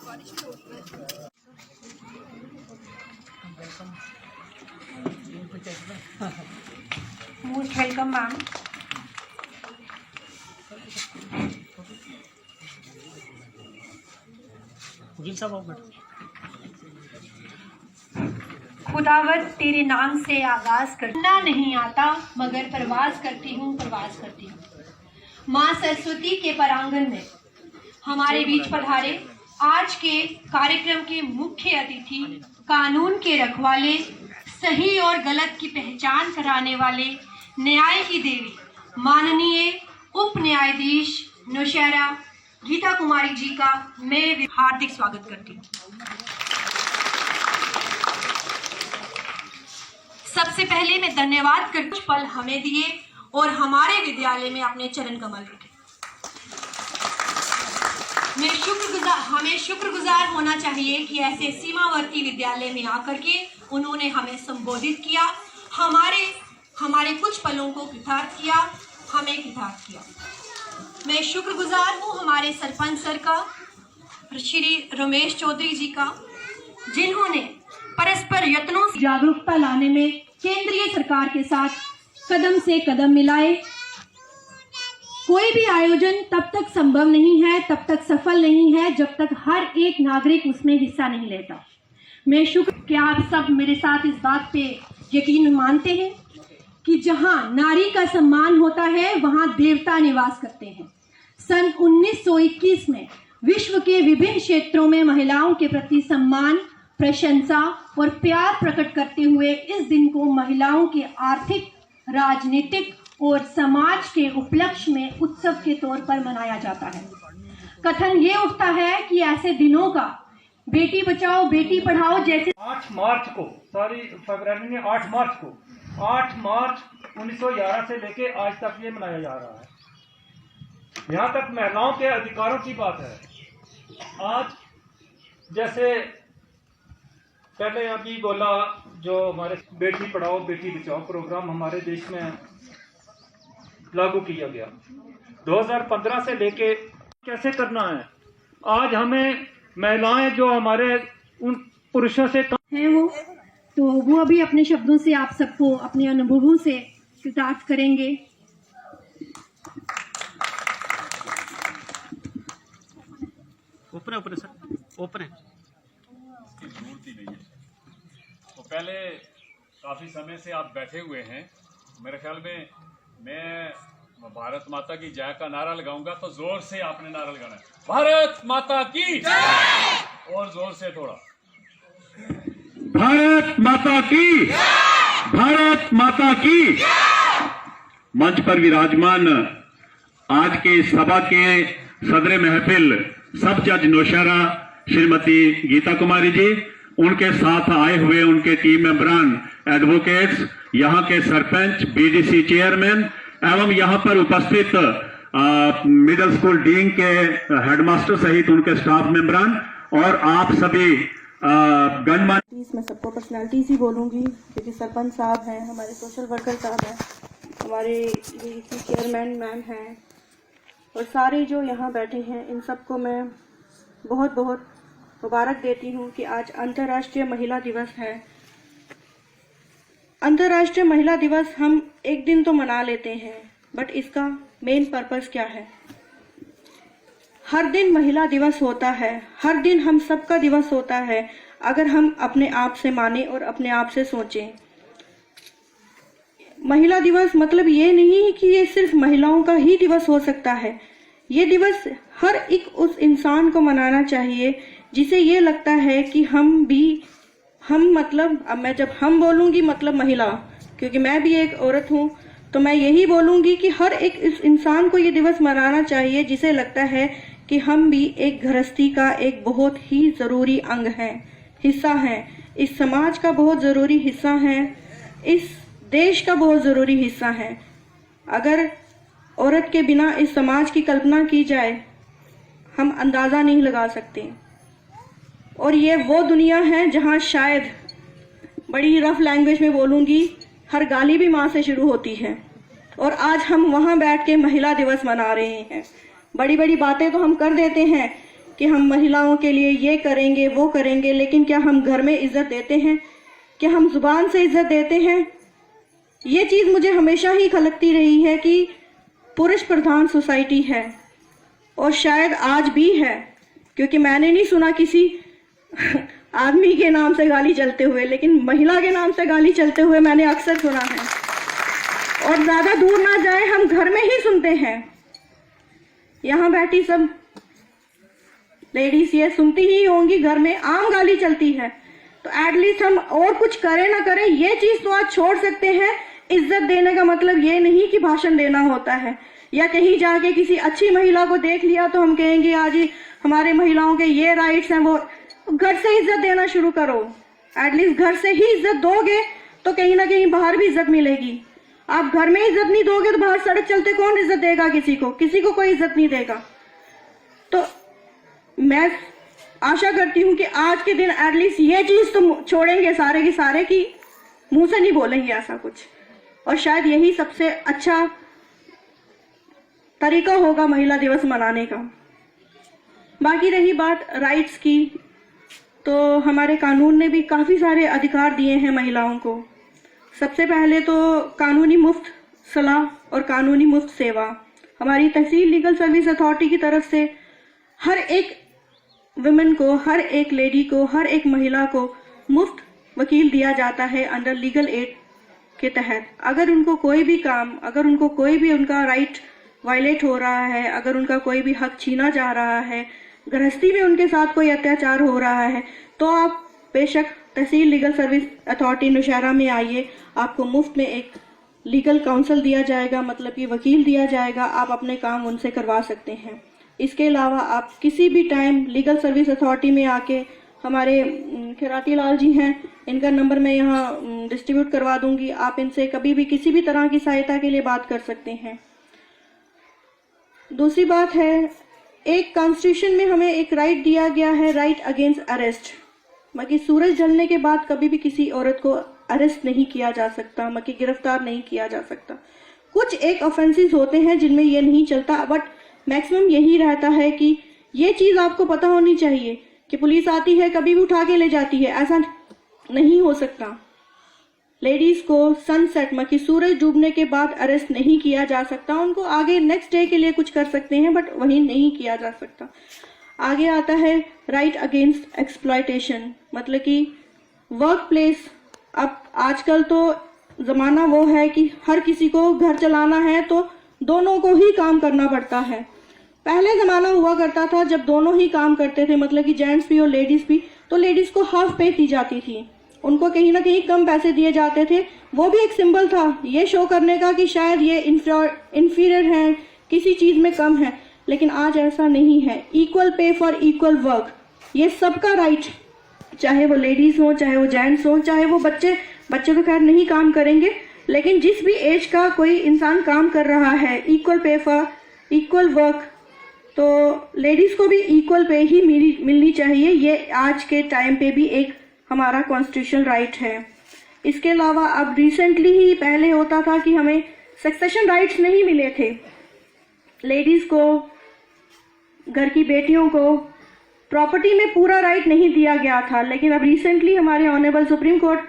Most welcome, ma'am. खुदावत तेरे नाम से आगाज करना नहीं आता, मगर प्रवास करती हूँ। माँ सरस्वती के परांगण में हमारे बीच पधारे आज के कार्यक्रम के मुख्य अतिथि, कानून के रखवाले, सही और गलत की पहचान कराने वाले, न्याय की देवी माननीय उप न्यायाधीश नौशहरा गीता कुमारी जी का मैं हार्दिक स्वागत करती हूँ। सबसे पहले मैं धन्यवाद करती हूँ पल हमें दिए और हमारे विद्यालय में अपने चरण कमल रखे। हमें शुक्रगुजार होना चाहिए कि ऐसे सीमावर्ती विद्यालय में आकर के उन्होंने हमें संबोधित किया, हमारे कुछ पलों को कृतार्थ किया, हमें कृतार्थ किया। मैं शुक्रगुजार हूँ हमारे सरपंच सर का, श्री रमेश चौधरी जी का, जिन्होंने परस्पर यत्नों से जागरूकता लाने में केंद्रीय सरकार के साथ कदम से कदम मिलाए। कोई भी आयोजन तब तक संभव नहीं है, तब तक सफल नहीं है, जब तक हर एक नागरिक उसमें हिस्सा नहीं लेता। मैं शुक्र कि आप सब मेरे साथ इस बात पे यकीन मानते हैं कि जहां नारी का सम्मान होता है वहां देवता निवास करते हैं। सन 1921 में विश्व के विभिन्न क्षेत्रों में महिलाओं के प्रति सम्मान, प्रशंसा और प्यार प्रकट करते हुए इस दिन को महिलाओं के आर्थिक, राजनीतिक और समाज के उपलक्ष्य में उत्सव के तौर पर मनाया जाता है। कथन ये उठता है कि ऐसे दिनों का बेटी बचाओ बेटी पढ़ाओ जैसे 8 मार्च को 8 मार्च 1911 से लेके आज तक ये मनाया जा रहा है। यहाँ तक महिलाओं के अधिकारों की बात है। आज जैसे पहले अभी बोला, जो हमारे बेटी पढ़ाओ बेटी बचाओ प्रोग्राम हमारे देश में लागू किया गया 2015 से लेके कैसे करना है। आज हमें महिलाएं जो हमारे उन पुरुषों से हैं वो अभी अपने शब्दों से आप सबको अपने अनुभवों से कृतार्थ करेंगे। ऊपर सर, ऊपर है। जरूरत ही नहीं है। तो पहले काफी समय से आप बैठे हुए हैं। मेरे ख्याल में मैं भारत माता की जय का नारा लगाऊंगा तो जोर से आपने नारा लगाना है, भारत माता की जय। और जोर से थोड़ा, भारत माता की, भारत माता की। मंच पर विराजमान आज के सभा के सदर महफिल सब जज नौशहरा श्रीमती गीता कुमारी जी, उनके साथ आए हुए उनके टीम मेंबरान, एडवोकेट्स, यहाँ के सरपंच, बीडीसी चेयरमैन एवं यहाँ पर उपस्थित मिडिल स्कूल डीन के हेडमास्टर सहित उनके स्टाफ मेंबरान और आप सभी गणमान्य। मैं सबको पर्सनालिटीज ही बोलूँगी क्योंकि सरपंच साहब हैं, हमारे सोशल वर्कर साहब हैं, हमारे बीडीसी चेयरमैन मैम हैं और सारे जो यहाँ बैठे हैं, इन सबको मैं बहुत बहुत मुबारक देती हूँ कि आज अंतर्राष्ट्रीय महिला दिवस है। अंतर्राष्ट्रीय महिला दिवस हम एक दिन तो मना लेते हैं, बट इसका मेन पर्पस क्या है? हर दिन महिला दिवस होता है, हर दिन हम सबका दिवस होता है, अगर हम अपने आप से माने और अपने आप से सोचें। महिला दिवस मतलब ये नहीं कि ये सिर्फ महिलाओं का ही दिवस हो सकता है। ये दिवस हर एक उस इंसान को मनाना चाहिए जिसे ये लगता है कि हम मतलब, अब मैं जब हम बोलूँगी मतलब महिला, क्योंकि मैं भी एक औरत हूँ, तो मैं यही बोलूँगी कि हर एक इस इंसान को ये दिवस मनाना चाहिए जिसे लगता है कि हम भी एक गृहस्थी का एक बहुत ही ज़रूरी अंग है, हिस्सा है, इस समाज का बहुत ज़रूरी हिस्सा है, इस देश का बहुत ज़रूरी हिस्सा है। अगर औरत के बिना इस समाज की कल्पना की जाए, हम अंदाज़ा नहीं लगा सकते। और ये वो दुनिया है जहाँ शायद, बड़ी रफ लैंग्वेज में बोलूँगी, हर गाली भी माँ से शुरू होती है। और आज हम वहाँ बैठ के महिला दिवस मना रहे हैं। बड़ी बड़ी बातें तो हम कर देते हैं कि हम महिलाओं के लिए ये करेंगे वो करेंगे, लेकिन क्या हम घर में इज्जत देते हैं? क्या हम जुबान से इज्जत देते हैं? ये चीज़ मुझे हमेशा ही खलकती रही है कि पुरुष प्रधान सोसाइटी है, और शायद आज भी है, क्योंकि मैंने नहीं सुना किसी आदमी के नाम से गाली चलते हुए, लेकिन महिला के नाम से गाली चलते हुए मैंने अक्सर सुना है। और ज़्यादा दूर ना जाए, हम घर में ही सुनते हैं। यहाँ बैठी सब लेडीज ये सुनती ही होंगी, घर में आम गाली चलती है। तो एटलीस्ट हम और कुछ करें ना करें, ये चीज़ तो आज छोड़ सकते हैं। इज्जत देने का मतलब ये नहीं कि भाषण देना होता है, या कहीं जाके किसी अच्छी महिला को देख लिया तो हम कहेंगे आज ही हमारे महिलाओं के ये राइट्स हैं। वो घर से इज्जत देना शुरू करो। एटलीस्ट घर से ही इज्जत दोगे तो कहीं ना कहीं बाहर भी इज्जत मिलेगी। आप घर में इज्जत नहीं दोगे तो बाहर सड़क चलते कौन इज्जत देगा? किसी को कोई इज्जत नहीं देगा। तो मैं आशा करती हूँ कि आज के दिन एटलीस्ट ये चीज़ तो छोड़ेंगे सारे के सारे, कि मुंह से नहीं बोलेंगे ऐसा कुछ। और शायद यही सबसे अच्छा तरीका होगा महिला दिवस मनाने का। बाकी रही बात राइट्स की, तो हमारे कानून ने भी काफ़ी सारे अधिकार दिए हैं महिलाओं को। सबसे पहले तो कानूनी मुफ्त सलाह और कानूनी मुफ्त सेवा। हमारी तहसील लीगल सर्विस अथॉरिटी की तरफ से हर एक वुमेन को, हर एक लेडी को, हर एक महिला को मुफ्त वकील दिया जाता है अंडर लीगल एड के तहत। अगर उनको कोई भी काम, अगर उनको कोई भी उनका राइट वायलेट हो रहा है, अगर उनका कोई भी हक छीना जा रहा है, गृहस्थी में उनके साथ कोई अत्याचार हो रहा है, तो आप बेशक तहसील लीगल सर्विस अथॉरिटी नौशहरा में आइए। आपको मुफ्त में एक लीगल काउंसिल दिया जाएगा, मतलब कि वकील दिया जाएगा। आप अपने काम उनसे करवा सकते हैं। इसके अलावा आप किसी भी टाइम लीगल सर्विस अथॉरिटी में आके, हमारे खिराती लाल जी हैं, इनका नंबर मैं यहाँ डिस्ट्रीब्यूट करवा दूंगी। आप इनसे कभी भी किसी भी तरह की सहायता के लिए बात कर सकते हैं। दूसरी बात है, एक कॉन्स्टिट्यूशन में हमें एक राइट दिया गया है, राइट अगेंस्ट अरेस्ट। बाकी सूरज ढलने के बाद कभी भी किसी औरत को अरेस्ट नहीं किया जा सकता, बाकी गिरफ्तार नहीं किया जा सकता। कुछ एक ऑफेंसेस होते हैं जिनमें ये नहीं चलता, बट मैक्सिमम यही रहता है कि ये चीज़ आपको पता होनी चाहिए कि पुलिस आती है कभी भी उठा के ले जाती है, ऐसा नहीं हो सकता। लेडीज़ को सनसेट में कि सूरज डूबने के बाद अरेस्ट नहीं किया जा सकता। उनको आगे नेक्स्ट डे के लिए कुछ कर सकते हैं, बट वही नहीं किया जा सकता। आगे आता है राइट अगेंस्ट एक्सप्लॉयटेशन, मतलब कि वर्क प्लेस। अब आजकल तो ज़माना वो है कि हर किसी को घर चलाना है तो दोनों को ही काम करना पड़ता है। पहले ज़माना हुआ करता था जब दोनों ही काम करते थे, मतलब कि जेंट्स भी और लेडीज़ भी, तो लेडीज़ को हाफ पे दी जाती थी, उनको कहीं ना कहीं कम पैसे दिए जाते थे। वो भी एक सिंबल था ये शो करने का कि शायद ये इंफीरियर हैं, किसी चीज़ में कम है। लेकिन आज ऐसा नहीं है। Equal pay for equal work, ये सबका राइट, चाहे वो लेडीज़ हो, चाहे वो जेंट्स हो, चाहे वो बच्चे तो खैर नहीं काम करेंगे, लेकिन जिस भी एज का कोई इंसान काम कर रहा है, equal pay for equal work, तो लेडीज़ को भी इक्वल पे ही मिलनी चाहिए। ये आज के टाइम पे भी एक हमारा कॉन्स्टिट्यूशनल राइट है। इसके अलावा अब रिसेंटली ही, पहले होता था कि हमें सक्सेशन राइट्स नहीं मिले थे। लेडीज़ को, घर की बेटियों को प्रॉपर्टी में पूरा राइट नहीं दिया गया था, लेकिन अब रिसेंटली हमारे ऑनरेबल सुप्रीम कोर्ट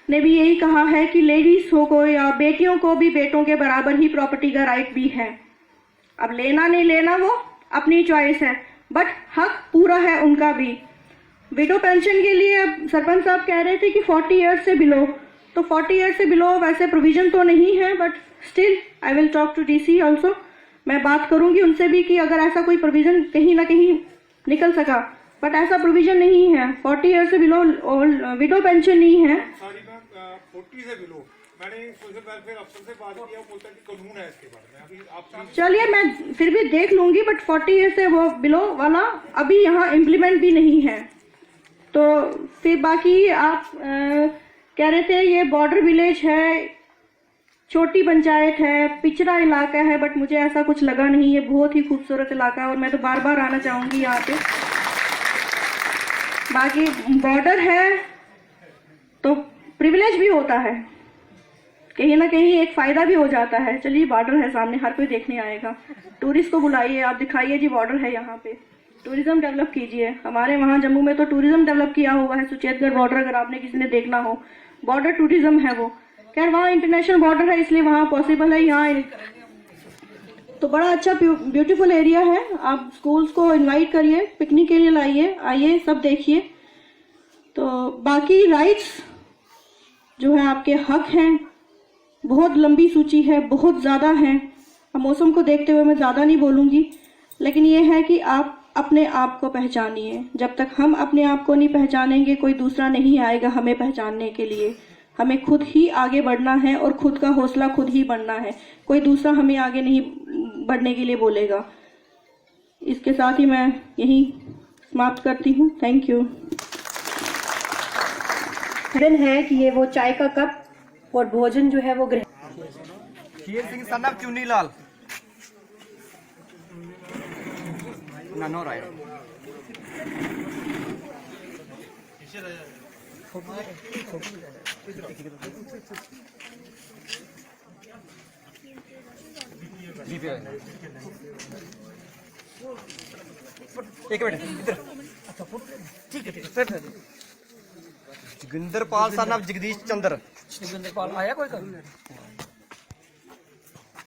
ने भी यही कहा है कि लेडीज़ को या बेटियों को भी बेटों के बराबर ही प्रॉपर्टी का राइट भी है। अब लेना नहीं लेना वो अपनी चॉइस है, बट हक पूरा है उनका भी। विडो पेंशन के लिए अब सरपंच साहब कह रहे थे कि 40 ईयर्स से बिलो, तो 40 ईयर्स से बिलो वैसे प्रोविजन तो नहीं है, but still I will talk to DC also. मैं बात करूंगी उनसे भी कि अगर ऐसा कोई प्रोविजन कहीं ना कहीं निकल सका, बट ऐसा प्रोविजन नहीं है। 40 ईयर से बिलो विडो पेंशन नहीं है। 40 से बिलो मैंने सोशल वेलफेयर अफसर से बात किया, बोलता है कि कानून है इसके बारे में। अभी आप चलिए मैं फिर भी देख लूंगी, बट 40 ईयर से वो बिलो वाला अभी यहाँ इम्प्लीमेंट भी नहीं है। तो फिर बाकी आप कह रहे थे ये बॉर्डर विलेज है, छोटी पंचायत है, पिछड़ा इलाका है, बट मुझे ऐसा कुछ लगा नहीं। ये बहुत ही खूबसूरत इलाका है और मैं तो बार बार आना चाहूँगी यहाँ पे। बाकी बॉर्डर है तो प्रिविलेज भी होता है, कहीं ना कहीं एक फ़ायदा भी हो जाता है। चलिए बॉर्डर है सामने, हर कोई देखने आएगा। टूरिस्ट को बुलाइए, आप दिखाइए जी बॉर्डर है यहाँ पे। टूरिज्म डेवलप कीजिए। हमारे वहाँ जम्मू में तो टूरिज्म डेवलप किया हुआ है, सुचेतगढ़ बॉर्डर, अगर आपने किसी ने देखना हो, बॉर्डर टूरिज्म है वो। खैर वहाँ इंटरनेशनल बॉर्डर है इसलिए वहाँ पॉसिबल है, यहाँ तो बड़ा अच्छा ब्यूटीफुल एरिया है। आप स्कूल्स को इनवाइट करिए, पिकनिक के लिए लाइए, आइए सब देखिए। तो बाकी राइट्स जो है आपके हक हैं, बहुत लंबी सूची है, बहुत ज़्यादा है। मौसम को देखते हुए मैं ज़्यादा नहीं बोलूँगी, लेकिन ये है कि आप अपने आप को पहचानिए। जब तक हम अपने आप को नहीं पहचानेंगे कोई दूसरा नहीं आएगा हमें पहचानने के लिए। हमें खुद ही आगे बढ़ना है और खुद का हौसला खुद ही बढ़ना है, कोई दूसरा हमें आगे नहीं बढ़ने के लिए बोलेगा। इसके साथ ही मैं यही समाप्त करती हूँ। Thank you. है कि ये वो चाय का कप और भोजन जो है वो ग्रहण। हीर सिंह सन ऑफ चुन्नी लाल ननो राय। एक मिनट इधर। ठीक है। जोगिंदर पाल सन ऑफ जगदीश चंद्र। जोगिंदर पाल आया कोई